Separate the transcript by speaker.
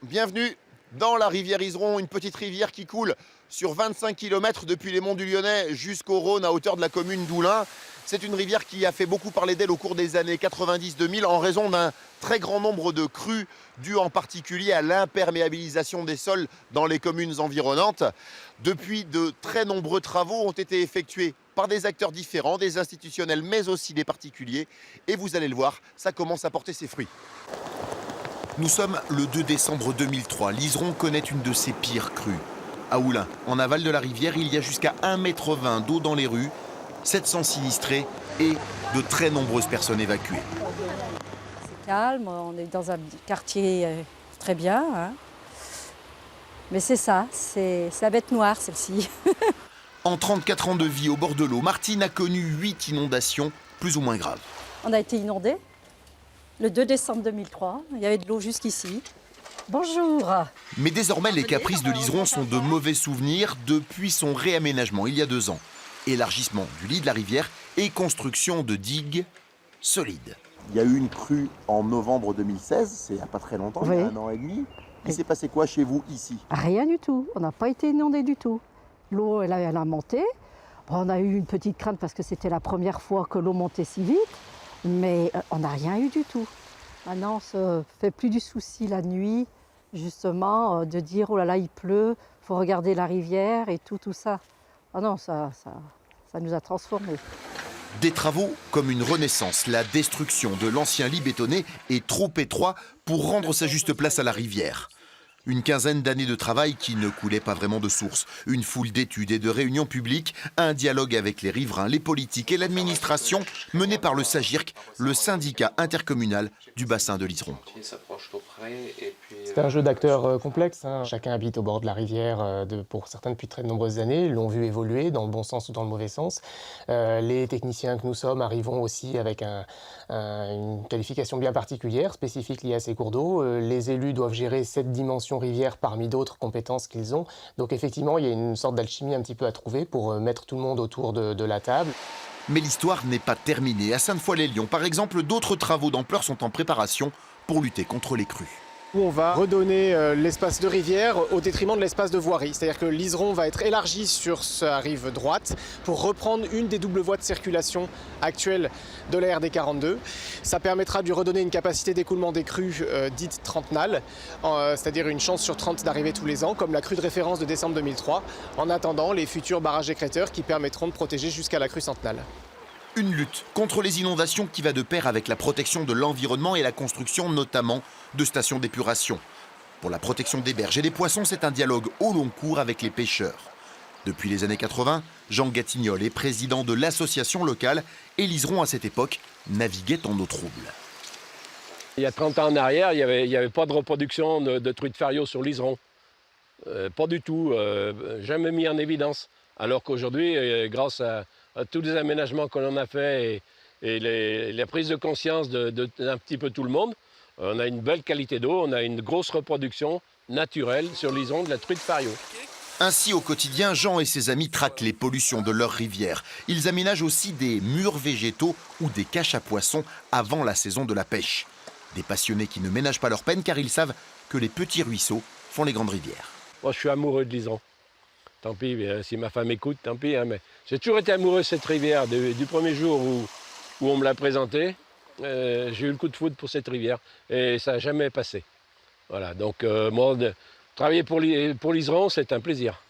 Speaker 1: Bienvenue dans la rivière Iseron, une petite rivière qui coule sur 25 km depuis les monts du Lyonnais jusqu'au Rhône à hauteur de la commune d'Oulin. C'est une rivière qui a fait beaucoup parler d'elle au cours des années 90-2000 en raison d'un très grand nombre de crues dues en particulier à l'imperméabilisation des sols dans les communes environnantes. Depuis, de très nombreux travaux ont été effectués par des acteurs différents, des institutionnels mais aussi des particuliers. Et vous allez le voir, ça commence à porter ses fruits. Nous sommes le 2 décembre 2003. L'Iseron connaît une de ses pires crues. À Oulin, en aval de la rivière, il y a jusqu'à 1,20 m d'eau dans les rues, 700 sinistrés et de très nombreuses personnes évacuées.
Speaker 2: C'est calme, on est dans un quartier très bien. Hein. Mais c'est ça, c'est la bête noire celle-ci.
Speaker 1: En 34 ans de vie au bord de l'eau, Martine a connu 8 inondations plus ou moins graves.
Speaker 2: On a été inondés le 2 décembre 2003, il y avait de l'eau jusqu'ici. Bonjour.
Speaker 1: Mais désormais, les caprices de l'Iseron sont de mauvais souvenirs depuis son réaménagement il y a 2 ans. Élargissement du lit de la rivière et construction de digues solides.
Speaker 3: Il y a eu une crue en novembre 2016, c'est il n'y a pas très longtemps,
Speaker 2: Oui.
Speaker 3: il y a 1 an et demi. Il s'est passé quoi chez vous ici?
Speaker 2: Rien du tout, on n'a pas été inondés du tout. L'eau, elle a monté. Bon, on a eu une petite crainte parce que c'était la première fois que l'eau montait si vite, mais on n'a rien eu du tout. Maintenant, on se fait plus du souci la nuit, justement, de dire oh là là, il pleut, il faut regarder la rivière et tout ça. Ah non, ça nous a transformés.
Speaker 1: Des travaux comme une renaissance. La destruction de l'ancien lit bétonné est trop étroit pour rendre sa juste place à la rivière. Une quinzaine d'années de travail qui ne coulait pas vraiment de source. Une foule d'études et de réunions publiques, un dialogue avec les riverains, les politiques et l'administration mené par le SAGIRC, le syndicat intercommunal du bassin de l'Iseron.
Speaker 4: C'est un jeu d'acteurs complexe. Hein. Chacun habite au bord de la rivière, pour certains depuis très nombreuses années, l'ont vu évoluer dans le bon sens ou dans le mauvais sens. Les techniciens que nous sommes arrivons aussi avec une qualification bien particulière, spécifique liée à ces cours d'eau. Les élus doivent gérer cette dimension rivière parmi d'autres compétences qu'ils ont. Donc effectivement, il y a une sorte d'alchimie un petit peu à trouver pour mettre tout le monde autour de la table.
Speaker 1: Mais l'histoire n'est pas terminée. À Sainte-Foy-les-Lyons, par exemple, d'autres travaux d'ampleur sont en préparation pour lutter contre les crues.
Speaker 5: On va redonner l'espace de rivière au détriment de l'espace de voirie. C'est-à-dire que l'Iseron va être élargi sur sa rive droite pour reprendre une des doubles voies de circulation actuelles de la RD 42. Ça permettra de lui redonner une capacité d'écoulement des crues dites trentenales, c'est-à-dire une chance sur 30 d'arriver tous les ans, comme la crue de référence de décembre 2003, en attendant les futurs barrages écrêteurs qui permettront de protéger jusqu'à la crue centenale.
Speaker 1: Une lutte contre les inondations qui va de pair avec la protection de l'environnement et la construction notamment de stations d'épuration. Pour la protection des berges et des poissons, c'est un dialogue au long cours avec les pêcheurs. Depuis les années 80, Jean Gatignol est président de l'association locale et l'Iseron à cette époque naviguait en eau trouble.
Speaker 6: Il y a 30 ans en arrière, il n'y avait pas de reproduction de truites fario sur l'Iseron. Pas du tout, jamais mis en évidence. Alors qu'aujourd'hui, grâce à tous les aménagements que l'on a fait et la prise de conscience d'un petit peu tout le monde, on a une belle qualité d'eau, on a une grosse reproduction naturelle sur l'Iseron de la truite fario.
Speaker 1: Ainsi, au quotidien, Jean et ses amis traquent les pollutions de leur rivière. Ils aménagent aussi des murs végétaux ou des caches à poissons avant la saison de la pêche. Des passionnés qui ne ménagent pas leur peine car ils savent que les petits ruisseaux font les grandes rivières.
Speaker 6: Moi, je suis amoureux de l'Iseron. Tant pis, si ma femme écoute, tant pis. Hein, mais j'ai toujours été amoureux de cette rivière. Du premier jour où on me l'a présentée, j'ai eu le coup de foudre pour cette rivière. Et ça n'a jamais passé. Voilà, donc moi, travailler pour l'Iseron, c'est un plaisir.